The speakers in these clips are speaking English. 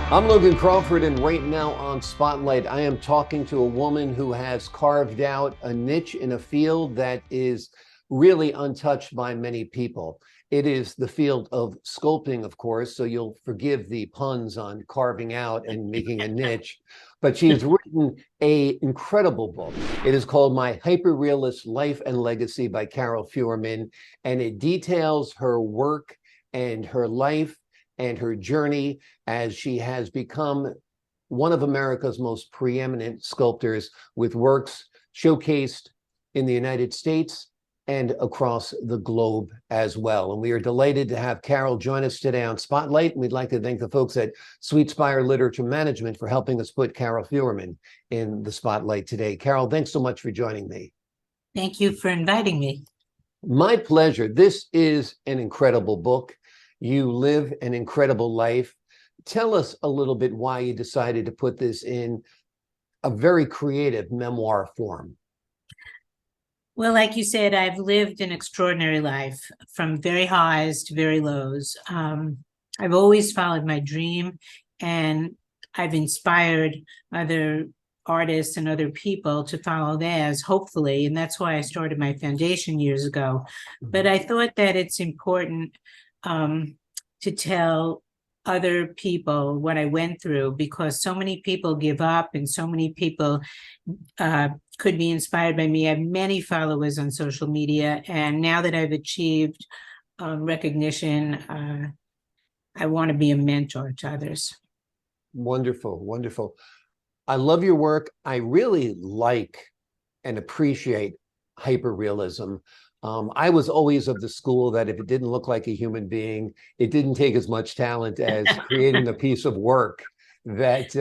I'm Logan Crawford, and right now on Spotlight, I am talking to a woman who has carved out a niche in a field that is really untouched by many people. It is the field of sculpting, of course, so you'll forgive the puns on carving out and making a niche. But she has written an incredible book. It is called My Hyperrealist Life and Legacy by Carole Feuerman, and it details her work and her life and her journey as she has become one of America's most preeminent sculptors, with works showcased in the United States and across the globe as well. And we are delighted to have Carole join us today on Spotlight. And we'd like to thank the folks at Sweet Spire Literature Management for helping us put Carole Feuerman in the spotlight today. Carole, thanks so much for joining me. Thank you for inviting me. My pleasure. This is an incredible book. You live an incredible life. Tell us a little bit why you decided to put this in a very creative memoir form. Well, like you said, I've lived an extraordinary life, from very highs to very lows. I've always followed my dream, and I've inspired other artists and other people to follow theirs, hopefully. And that's why I started my foundation years ago. But I thought that it's important to tell other people what I went through, because so many people give up and so many people could be inspired by me. I have many followers on social media, and now that I've achieved recognition, I want to be a mentor to others. Wonderful, wonderful. I love your work. I really like and appreciate hyperrealism. I was always of the school that if it didn't look like a human being, it didn't take as much talent as creating a piece of work that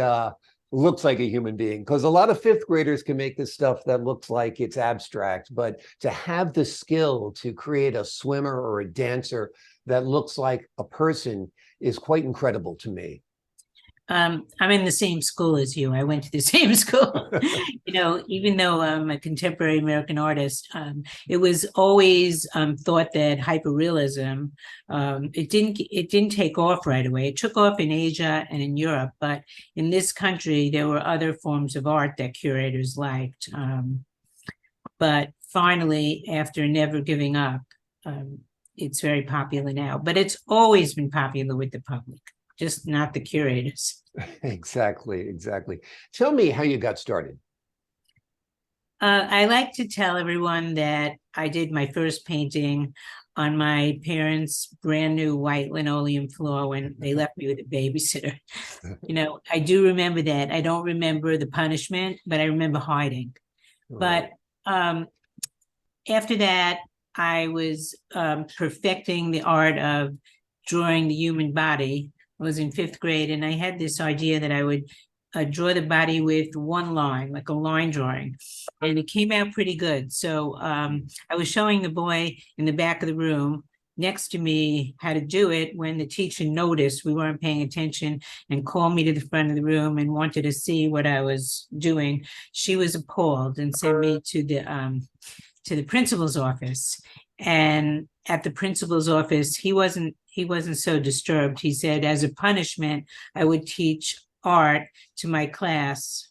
looks like a human being. Because a lot of fifth graders can make this stuff that looks like it's abstract, but to have the skill to create a swimmer or a dancer that looks like a person is quite incredible to me. I'm in the same school as you. I went to the same school. Even though I'm a contemporary American artist, it was always thought that hyperrealism, it didn't take off right away. It took off in Asia and in Europe, but in this country, there were other forms of art that curators liked. But finally, after never giving up, it's very popular now. But it's always been popular with the public, just not the curators. Exactly, exactly. Tell me how you got started. I like to tell everyone that I did my first painting on my parents' brand new white linoleum floor when they left me with a babysitter. I do remember that. I don't remember the punishment, but I remember hiding. Right. But after that, I was perfecting the art of drawing the human body. I was in fifth grade, and I had this idea that I would draw the body with one line, like a line drawing, and it came out pretty good. So I was showing the boy in the back of the room next to me how to do it when the teacher noticed we weren't paying attention and called me to the front of the room and wanted to see what I was doing. She was appalled and sent me to the principal's office. And at the principal's office, he wasn't so disturbed. He said, as a punishment, I would teach art to my class,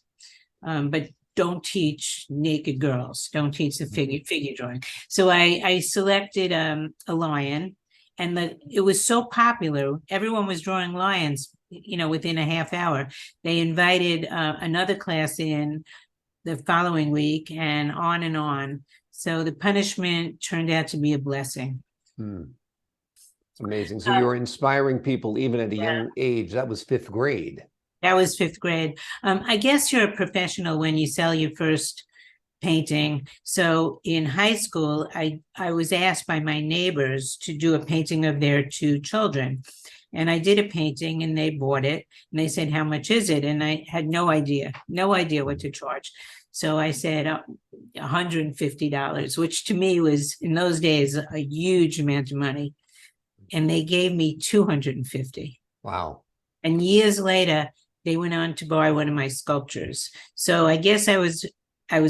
but don't teach naked girls. Don't teach the figure drawing. So I selected a lion, and it was so popular. Everyone was drawing lions, within a half hour. They invited another class in the following week, and on and on. So the punishment turned out to be a blessing. It's amazing. So you were inspiring people even at a young age. That was fifth grade. That was fifth grade. I guess you're a professional when you sell your first painting. So in high school, I was asked by my neighbors to do a painting of their two children. And I did a painting, and they bought it. And they said, how much is it? And I had no idea what to charge. So I said $150, which to me was, in those days, a huge amount of money. And they gave me $250. Wow. And years later, they went on to buy one of my sculptures. So I guess I was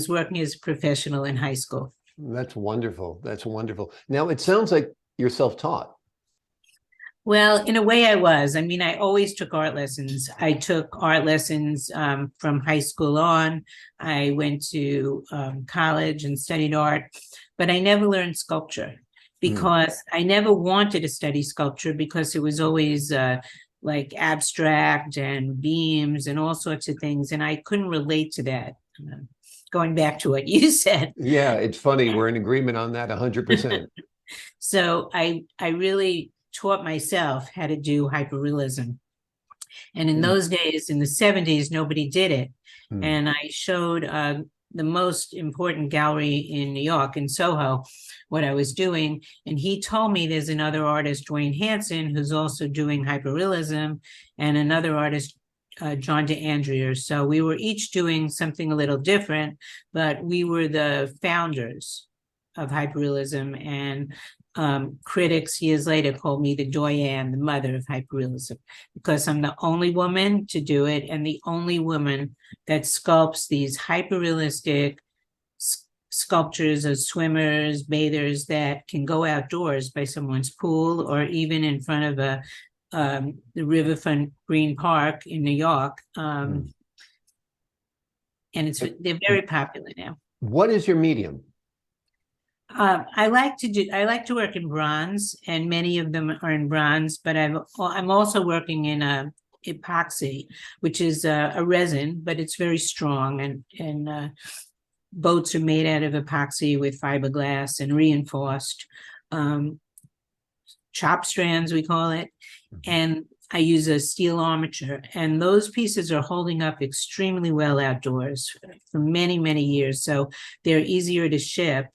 working as a professional in high school. That's wonderful. That's wonderful. Now, it sounds like you're self-taught. Well, in a way I was. I mean, I always took art lessons. I took art lessons from high school on. I went to college and studied art, but I never learned sculpture Mm. because I never wanted to study sculpture because it was always like abstract and beams and all sorts of things. And I couldn't relate to that. Going back to what you said. Yeah, it's funny. We're in agreement on that 100%. So I really taught myself how to do hyperrealism. And in Mm. those days, in the 70s, nobody did it. Mm. And I showed the most important gallery in New York, in Soho, what I was doing. And he told me there's another artist, Dwayne Hanson, who's also doing hyperrealism, and another artist, John DeAndrea. So we were each doing something a little different, but we were the founders of hyperrealism. And critics years later called me the doyen, the mother of hyperrealism, because I'm the only woman to do it and the only woman that sculpts these hyperrealistic sculptures of swimmers, bathers that can go outdoors by someone's pool or even in front of the Riverfront Green Park in New York. And they're very popular now. What is your medium? I like to work in bronze, and many of them are in bronze, but I'm also working in a epoxy, which is a resin, but it's very strong, and boats are made out of epoxy with fiberglass and reinforced chop strands, we call it. And I use a steel armature, and those pieces are holding up extremely well outdoors for many, many years. So they're easier to ship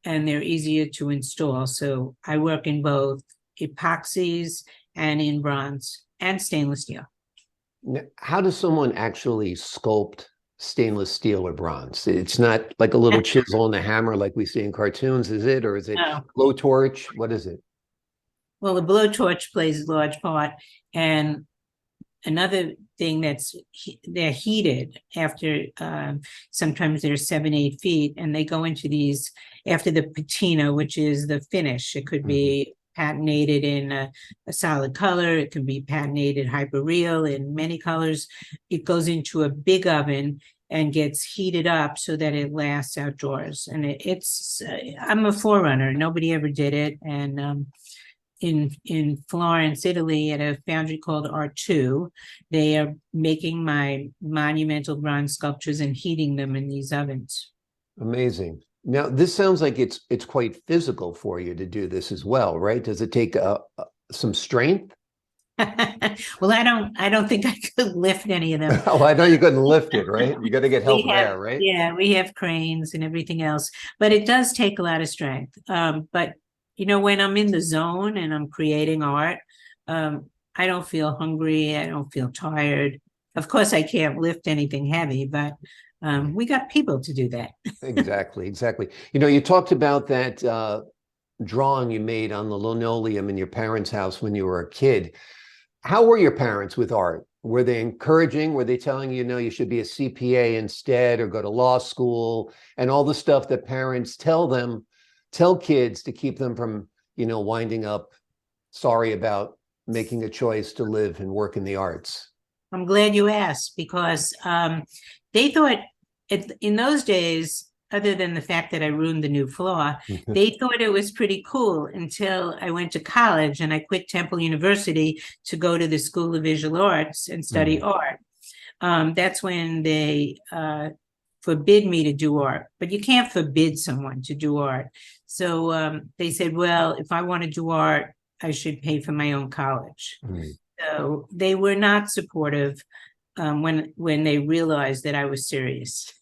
and they're easier to install. So I work in both epoxies and in bronze and stainless steel. Now, how does someone actually sculpt stainless steel or bronze? It's not like a little chisel and a hammer like we see in cartoons, is it? Or is it No. blowtorch? What is it? Well, the blowtorch plays a large part. And another thing they're heated after, sometimes they're 7-8 feet, and they go into these after the patina, which is the finish. It could be patinated in a solid color. It can be patinated hyperreal in many colors. It goes into a big oven and gets heated up so that it lasts outdoors. And I'm a forerunner. Nobody ever did it. And in Florence, Italy, at a foundry called R2, they are making my monumental bronze sculptures and heating them in these ovens. Amazing. Now, this sounds like it's quite physical for you to do this as well, right? Does it take some strength? Well, I don't think I could lift any of them. Oh, I know you couldn't lift it, right? You got to get help there, right? Yeah, we have cranes and everything else, but it does take a lot of strength. But you know, when I'm in the zone and I'm creating art, I don't feel hungry. I don't feel tired. Of course, I can't lift anything heavy, but we got people to do that. Exactly, exactly. You know, you talked about that drawing you made on the linoleum in your parents' house when you were a kid. How were your parents with art? Were they encouraging? Were they telling you, no, you should be a CPA instead or go to law school and all the stuff that parents tell kids to keep them from, winding up sorry about making a choice to live and work in the arts? I'm glad you asked, because they thought in those days, other than the fact that I ruined the new floor, they thought it was pretty cool until I went to college and I quit Temple University to go to the School of Visual Arts and study art. That's when they forbid me to do art, but you can't forbid someone to do art. So they said, well, if I want to do art, I should pay for my own college. So they were not supportive when they realized that I was serious.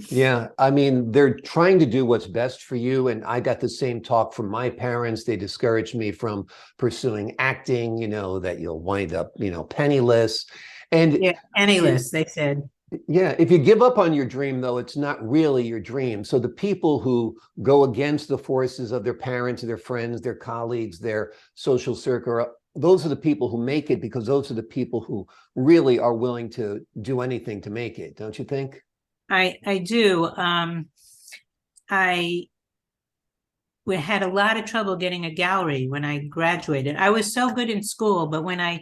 Yeah, I mean, they're trying to do what's best for you. And I got the same talk from my parents. They discouraged me from pursuing acting, that you'll wind up, penniless. And yeah, penniless, they said. Yeah, if you give up on your dream, though, it's not really your dream. So the people who go against the forces of their parents, their friends, their colleagues, their social circle, those are the people who make it, because those are the people who really are willing to do anything to make it, don't you think? I do. I we had a lot of trouble getting a gallery when I graduated. I was so good in school, but when I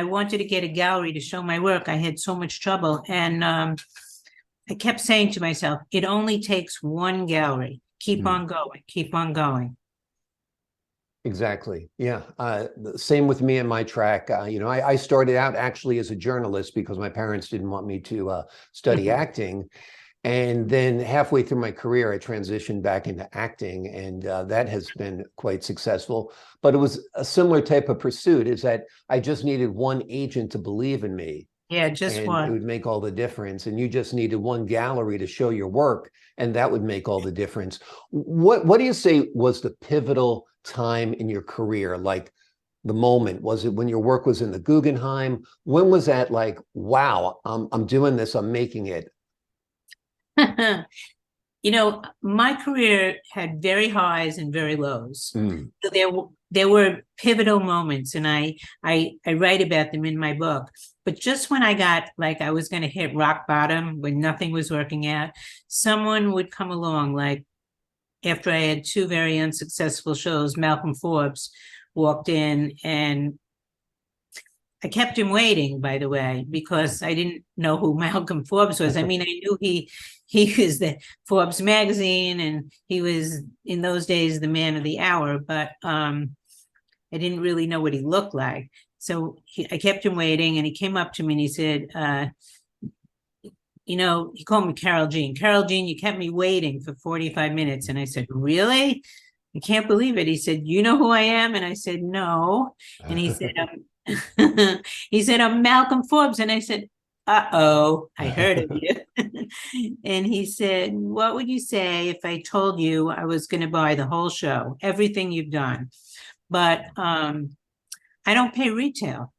wanted to get a gallery to show my work, I had so much trouble. And I kept saying to myself, it only takes one gallery. Keep on going, keep on going. Exactly. Yeah. Same with me and my track. You know, I started out actually as a journalist because my parents didn't want me to study acting. And then halfway through my career, I transitioned back into acting, and that has been quite successful. But it was a similar type of pursuit, is that I just needed one agent to believe in me. Yeah, just And one. it would make all the difference. And you just needed one gallery to show your work, and that would make all the difference. What do you say was the pivotal time in your career? Like the moment, was it when your work was in the Guggenheim? When was that like, wow, I'm doing this, I'm making it? You know, my career had very highs and very lows. So there were pivotal moments, and I write about them in my book. But just when I got like I was going to hit rock bottom, when nothing was working out, someone would come along. Like after I had two very unsuccessful shows, Malcolm Forbes walked in, and I kept him waiting, by the way, because I didn't know who Malcolm Forbes was. I mean, I knew he was the Forbes magazine, and he was in those days the man of the hour, but I didn't really know what he looked like. So I kept him waiting, and he came up to me and he said, you know, he called me Carole Jean. Carole Jean, you kept me waiting for 45 minutes. And I said, really? I can't believe it. He said, you know who I am? And I said, no. And he said, he said, I'm Malcolm Forbes. And I said, uh-oh, I heard of you. And he said, what would you say if I told you I was going to buy the whole show, everything you've done? But I don't pay retail.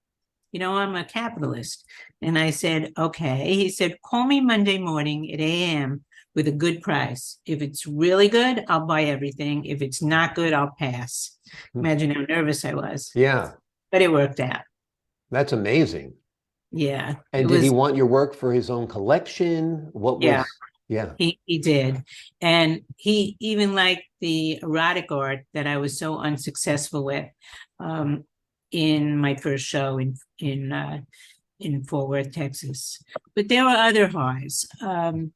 You know, I'm a capitalist. And I said, okay. He said, call me Monday morning at 8 a.m. with a good price. If it's really good, I'll buy everything. If it's not good, I'll pass. Imagine how nervous I was. Yeah. But it worked out. That's amazing. Yeah. And did he want your work for his own collection? What was, yeah. He did. And he even liked the erotic art that I was so unsuccessful with in my first show in Fort Worth, Texas. But there were other highs and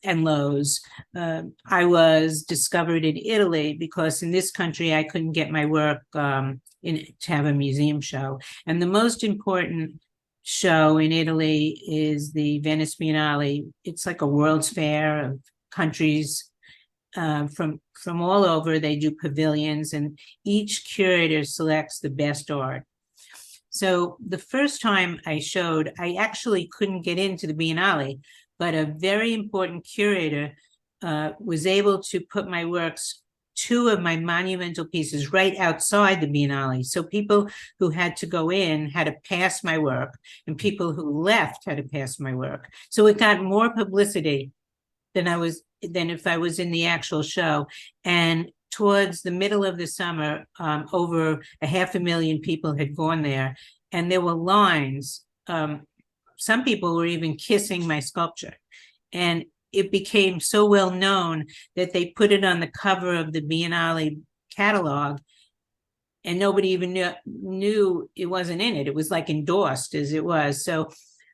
lows. I was discovered in Italy because in this country, I couldn't get my work to have a museum show. And the most important show in Italy is the Venice Biennale. It's like a World's Fair of countries from all over. They do pavilions, and each curator selects the best art. So the first time I showed, I actually couldn't get into the Biennale, but a very important curator was able to put my works, two of my monumental pieces, right outside the Biennale. So people who had to go in had to pass my work, and people who left had to pass my work. So it got more publicity than if I was in the actual show. And towards the middle of the summer, over 500,000 people had gone there, and there were lines. Some people were even kissing my sculpture. And it became so well known that they put it on the cover of the Biennale catalog, and nobody even knew it wasn't in it. It was like endorsed as it was. So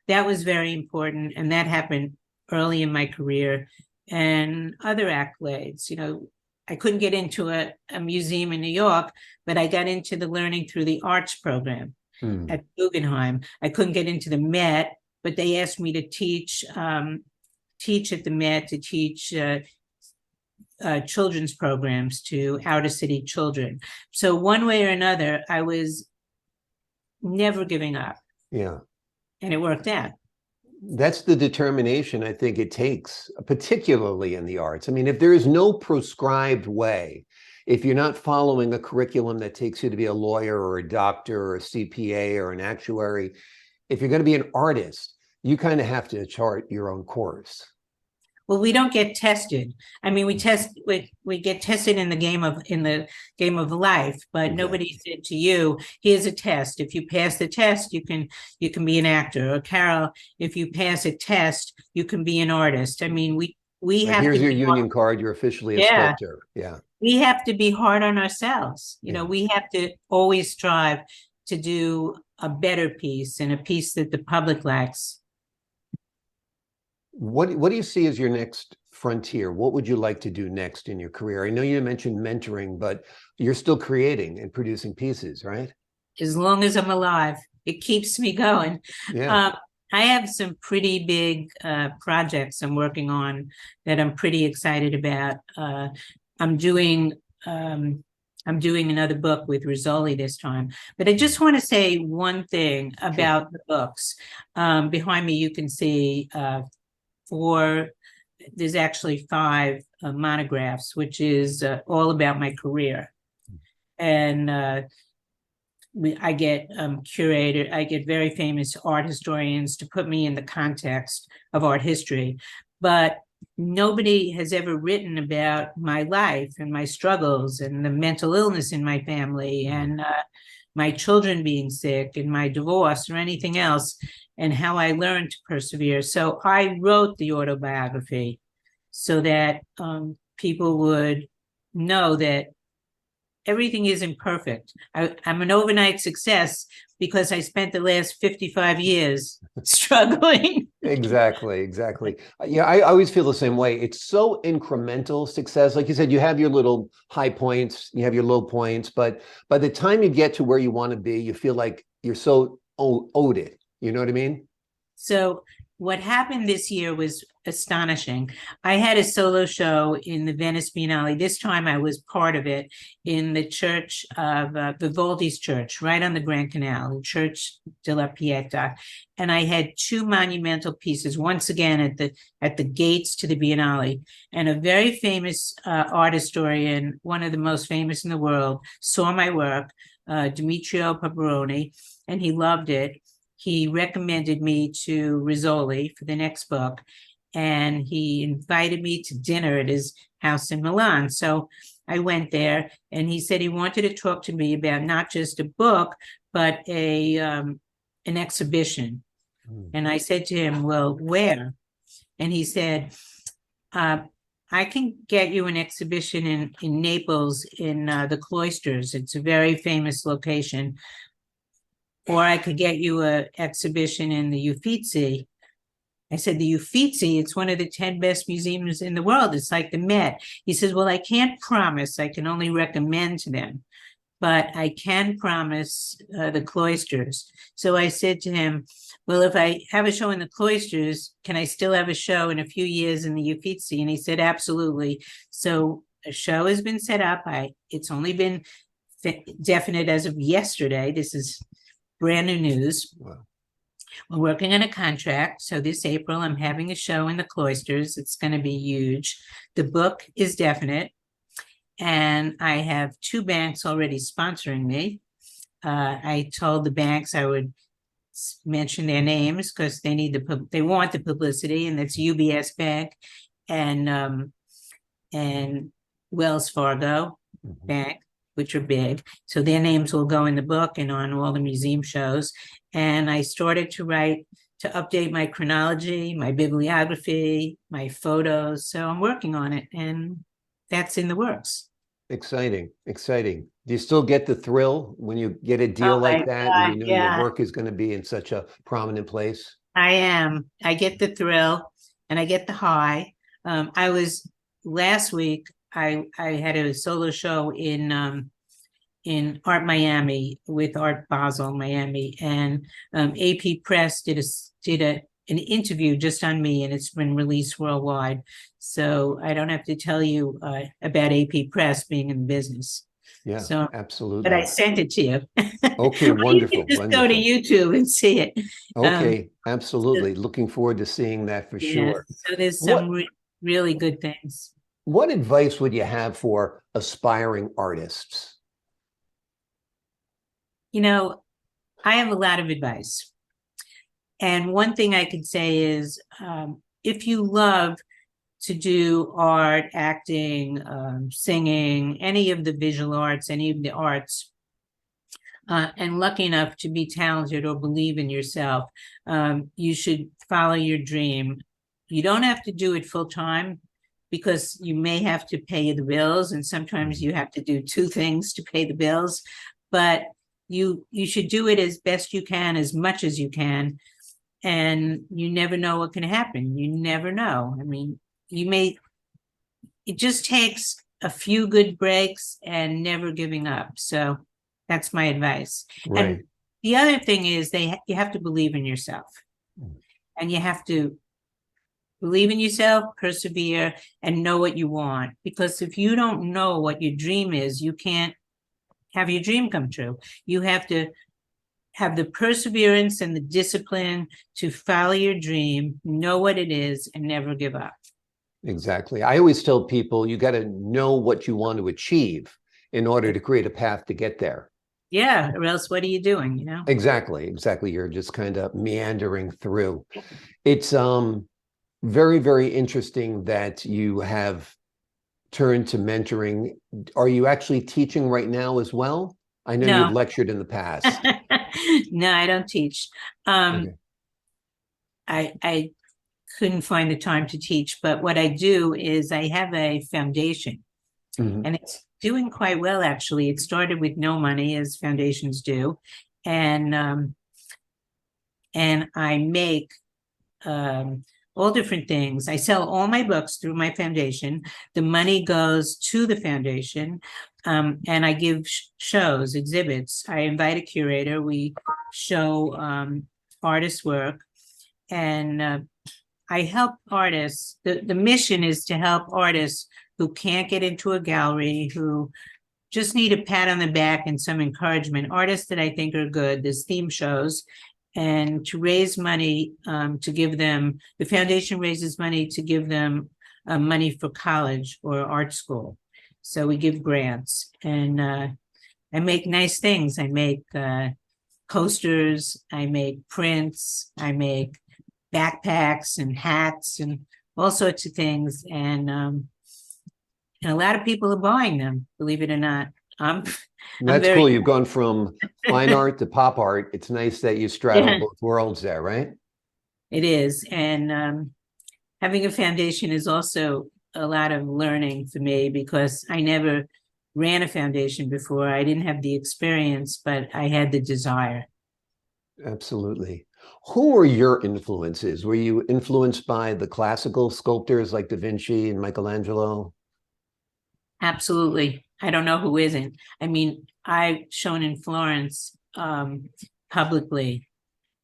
that was very important. And that happened early in my career. And other accolades, you know, I couldn't get into a museum in New York, but I got into the Learning Through the Arts program at Guggenheim. I couldn't get into the Met, but they asked me to teach at the Met, to teach children's programs to outer city children. So one way or another, I was never giving up. Yeah. And it worked out. That's the determination I think it takes, particularly in the arts. I mean, if there is no prescribed way, if you're not following a curriculum that takes you to be a lawyer or a doctor or a CPA or an actuary, if you're going to be an artist, you kind of have to chart your own course. Well, we don't get tested. I mean, we get tested in the game of life, but nobody said to you, here's a test. If you pass the test, you can be an actor. Or Carole, if you pass a test, you can be an artist. I mean, we have here's to your union card, you're officially a sculptor. Yeah. we have to be hard on ourselves. You know, Yeah. we have to always strive to do a better piece and a piece that the public lacks. What do you see as your next frontier? What would you like to do next in your career? I know you mentioned mentoring, but you're still creating and producing pieces, right? As long as I'm alive, it keeps me going. Yeah. I have some pretty big projects I'm working on that I'm pretty excited about. I'm doing another book with Rizzoli this time. But I just want to say one thing about the books. Behind me, you can see there's actually 5 monographs, which is all about my career. And I get I get very famous art historians to put me in the context of art history, but nobody has ever written about my life and my struggles and the mental illness in my family and my children being sick and my divorce or anything else, and how I learned to persevere. So I wrote the autobiography so that people would know that everything isn't perfect. I'm an overnight success because I spent the last 55 years struggling. Exactly, exactly. Yeah, I always feel the same way. It's so incremental success. Like you said, you have your little high points, you have your low points, but by the time you get to where you want to be, you feel like you're so owed it. You know what I mean? So what happened this year was astonishing. I had a solo show in the Venice Biennale. This time I was part of it in the church of Vivaldi's church, right on the Grand Canal, the Church della Pietà. And I had 2 monumental pieces, once again at the gates to the Biennale. And a very famous art historian, one of the most famous in the world, saw my work, Demetrio Paparoni, and he loved it. He recommended me to Rizzoli for the next book, and he invited me to dinner at his house in Milan. So I went there, and he said he wanted to talk to me about not just a book, but an exhibition. And I said to him, well, where? And he said, I can get you an exhibition in Naples in the Cloisters. It's a very famous location. Or I could get you an exhibition in the Uffizi. I said, the Uffizi, it's one of the 10 best museums in the world. It's like the Met. He says, well, I can't promise. I can only recommend to them. But I can promise the Cloisters. So I said to him, well, if I have a show in the Cloisters, can I still have a show in a few years in the Uffizi? And he said, absolutely. So a show has been set up. It's only been definite as of yesterday. This is brand new news. Wow. We're working on a contract. So this April, I'm having a show in the Cloisters. It's going to be huge. The book is definite. And I have 2 banks already sponsoring me. I told the banks I would mention their names because they want the publicity, and that's UBS Bank and Wells Fargo Bank, which are big. So their names will go in the book and on all the museum shows. And I started to write to update my chronology, my bibliography, my photos. So I'm working on it, and that's in the works. Exciting, exciting. Do you still get the thrill when you get a deal like that and you know your work is going to be in such a prominent place? I am. I get the thrill and I get the high. Last week, I had a solo show in Art Miami with Art Basel Miami, and AP Press did an interview just on me, and it's been released worldwide. So I don't have to tell you about AP Press being in business. Yeah, so, absolutely. But I sent it to you. Okay, wonderful. You can just go to YouTube and see it. Okay, absolutely. Looking forward to seeing that for sure. So there's some really good things. What advice would you have for aspiring artists? You know, I have a lot of advice. And one thing I could say is if you love to do art, acting, singing, any of the visual arts, any of the arts, and lucky enough to be talented or believe in yourself, you should follow your dream. You don't have to do it full time. because you may have to pay the bills, and sometimes you have to do two things to pay the bills, but you should do it as best you can, as much as you can, and you never know what can happen. You never know. I mean, it just takes a few good breaks and never giving up. So that's my advice. Right. And the other thing is you have to believe in yourself, and you have to believe in yourself, persevere, and know what you want. Because if you don't know what your dream is, you can't have your dream come true. You have to have the perseverance and the discipline to follow your dream, know what it is, and never give up. Exactly. I always tell people you got to know what you want to achieve in order to create a path to get there. Yeah, or else what are you doing, you know? Exactly. You're just kind of meandering through. It's very, very interesting that you have turned to mentoring. Are you actually teaching right now as well? I know No. you've lectured in the past. No, I don't teach. Okay. I couldn't find the time to teach, but what I do is I have a foundation, and it's doing quite well, actually. It started with no money, as foundations do, and I make all different things. I sell all my books through my foundation. The money goes to the foundation, and I give shows, exhibits. I invite a curator. We show artists' work, and I help artists. The mission is to help artists who can't get into a gallery, who just need a pat on the back and some encouragement. Artists that I think are good. There's theme shows, and to raise money to give them, the foundation raises money to give them money for college or art school. So we give grants, and I make nice things. I make coasters, I make prints, I make backpacks and hats and all sorts of things. And a lot of people are buying them, believe it or not. That's cool. You've gone from fine art to pop art. It's nice that you straddle both worlds there, right? It is. And having a foundation is also a lot of learning for me, because I never ran a foundation before. I didn't have the experience, but I had the desire. Absolutely. Who were your influences? Were you influenced by the classical sculptors like Da Vinci and Michelangelo? Absolutely. I don't know who isn't. I mean, I've shown in Florence publicly,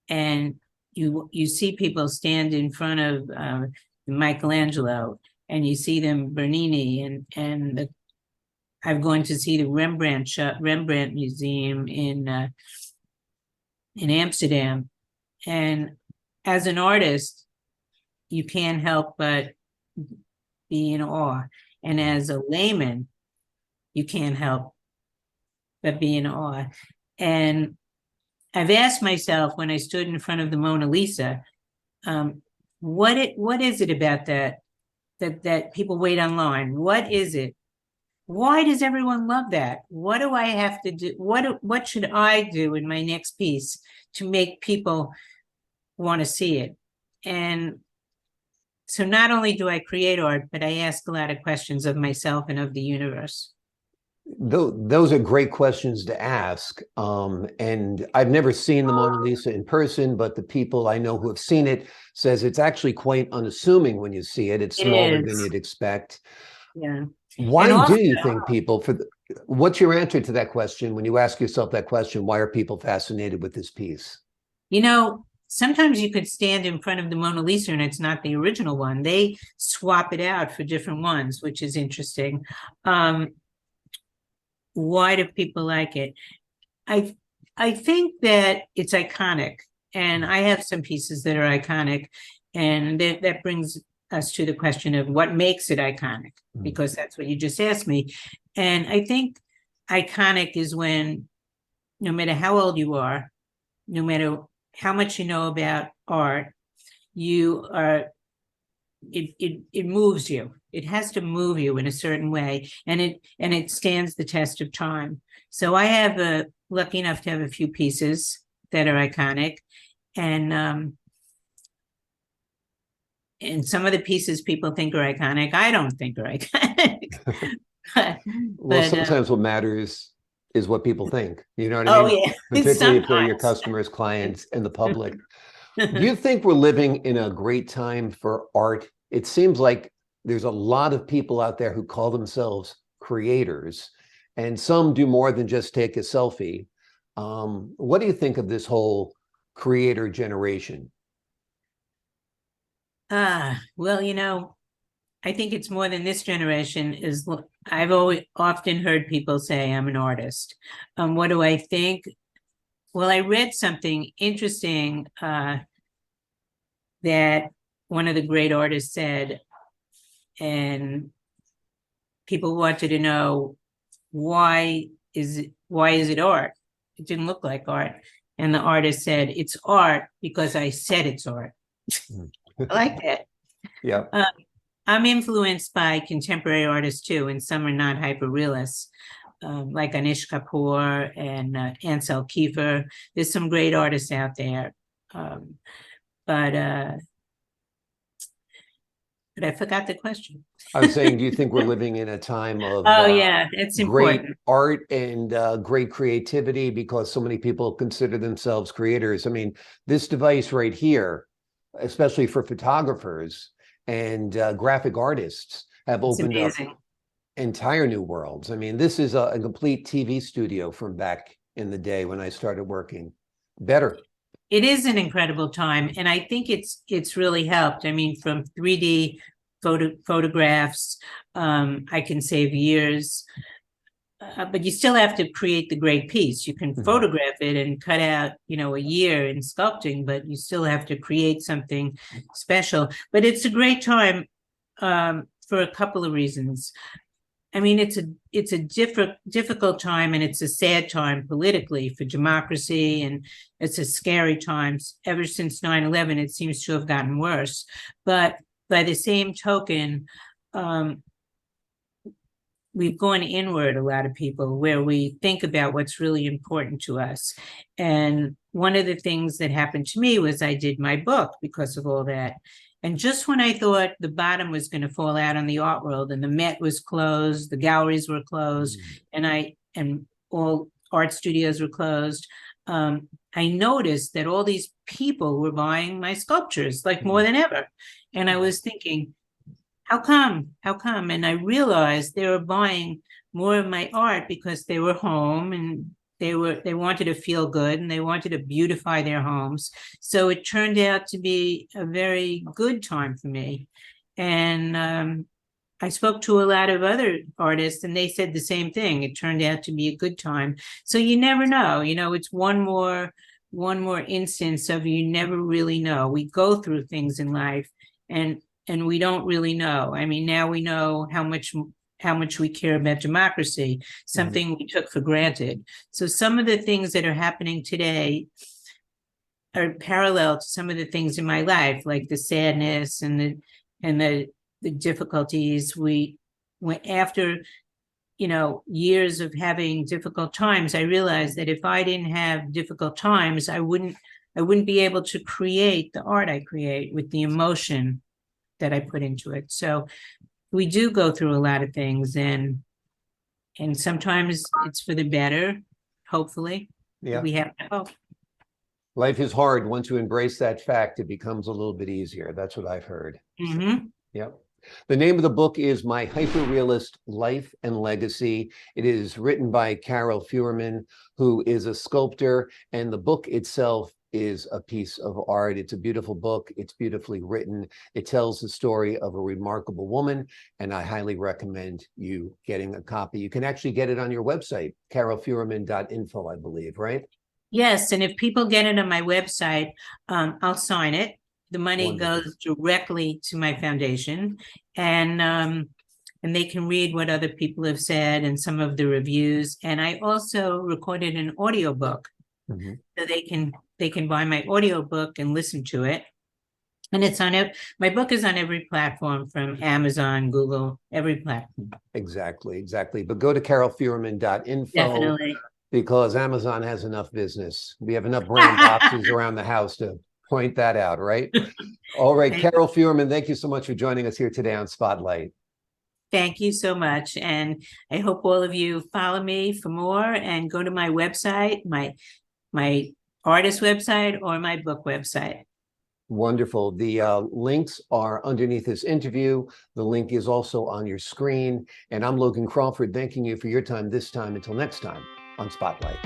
and you see people stand in front of Michelangelo, and you see them Bernini, and I've gone to see the Rembrandt Museum in Amsterdam, and as an artist, you can't help but be in awe, and as a layman, you can't help but be in awe. And I've asked myself, when I stood in front of the Mona Lisa, what is it about that people wait online? What is it? Why does everyone love that? What do I have to do? What should I do in my next piece to make people want to see it? And so not only do I create art, but I ask a lot of questions of myself and of the universe. Those are great questions to ask. And I've never seen the Mona Lisa in person, but the people I know who have seen it says it's actually quite unassuming when you see it. It's smaller than you'd expect. Yeah. Why do you think people, what's your answer to that question? When you ask yourself that question, why are people fascinated with this piece? You know, sometimes you could stand in front of the Mona Lisa and it's not the original one. They swap it out for different ones, which is interesting. Why do people like it? I think that it's iconic, and I have some pieces that are iconic, and that brings us to the question of what makes it iconic, because that's what you just asked me. And I think iconic is when, no matter how old you are, no matter how much you know about art, you are, it moves you. It has to move you in a certain way, and it stands the test of time. So I have lucky enough to have a few pieces that are iconic, and and some of the pieces people think are iconic, I don't think are iconic. Well, sometimes what matters is what people think. You know what I oh mean? yeah, Particularly if they're your sometimes. customers, clients, and the public. Do you think we're living in a great time for art? It seems like there's a lot of people out there who call themselves creators, and some do more than just take a selfie. What do you think of this whole creator generation? Well, I think it's more than this generation is. I've always often heard people say I'm an artist. What do I think? Well, I read something interesting that one of the great artists said, and people wanted to know why is it art? It didn't look like art, and the artist said it's art because I said it's art. I like that. Yeah. I'm influenced by contemporary artists too, and some are not hyperrealists, like Anish Kapoor and Ansel Keefer. There's some great artists out there, but I forgot the question. I was saying, do you think we're living in a time of oh yeah, it's great important. art and great creativity because so many people consider themselves creators? I mean, this device right here, especially for photographers and graphic artists, have It's opened up amazing. entire new worlds. I mean, this is a complete TV studio from back in the day when I started working. Better. It is an incredible time, and I think it's really helped. I mean, from 3D photographs, I can save years, but you still have to create the great piece. You can photograph it and cut out, a year in sculpting, but you still have to create something special. But it's a great time for a couple of reasons. I mean, it's a difficult time, and it's a sad time politically for democracy, and it's a scary time. Ever since 9/11, it seems to have gotten worse. But by the same token, we've gone inward, a lot of people, where we think about what's really important to us. And one of the things that happened to me was I did my book because of all that. And just when I thought the bottom was going to fall out on the art world, and the Met was closed, the galleries were closed, and all art studios were closed, I noticed that all these people were buying my sculptures, like more than ever. And I was thinking, how come? How come? And I realized they were buying more of my art because they were home, and they wanted to feel good, and they wanted to beautify their homes. So it turned out to be a very good time for me. And I spoke to a lot of other artists, and they said the same thing. It turned out to be a good time. So you never know. It's one more instance of you never really know. We go through things in life, and we don't really know. I mean, now we know how much we care about democracy, something we took for granted. So some of the things that are happening today are parallel to some of the things in my life, like the sadness and the difficulties. We went after, years of having difficult times. I realized that if I didn't have difficult times, I wouldn't be able to create the art I create with the emotion that I put into it. So we do go through a lot of things, and sometimes it's for the better, hopefully. Yeah. We have to hope. Life is hard. Once you embrace that fact, it becomes a little bit easier. That's what I've heard. Mm-hmm. Yep. The name of the book is My Hyperrealist Life and Legacy. It is written by Carole Feuerman, who is a sculptor, and the book itself is a piece of art. It's a beautiful book. It's beautifully written. It tells the story of a remarkable woman, and I highly recommend you getting a copy. You can actually get it on your website, carolefeuerman.info, I believe, right? Yes, and if people get it on my website, I'll sign it. The money Wonderful. goes directly to my foundation, and they can read what other people have said and some of the reviews. And I also recorded an audiobook, so they can buy my audiobook and listen to it. And it's on it. My book is on every platform, from Amazon, Google, every platform. Exactly. But go to carolefeuerman.info. Definitely. Because Amazon has enough business. We have enough brown boxes around the house to point that out, right? All right, Thank Carole Feuerman, thank you so much for joining us here today on Spotlight. Thank you so much. And I hope all of you follow me for more and go to my website, my artist website or my book website. Wonderful. The links are underneath this interview. The link is also on your screen. And I'm Logan Crawford, thanking you for your time this time. Until next time on Spotlight.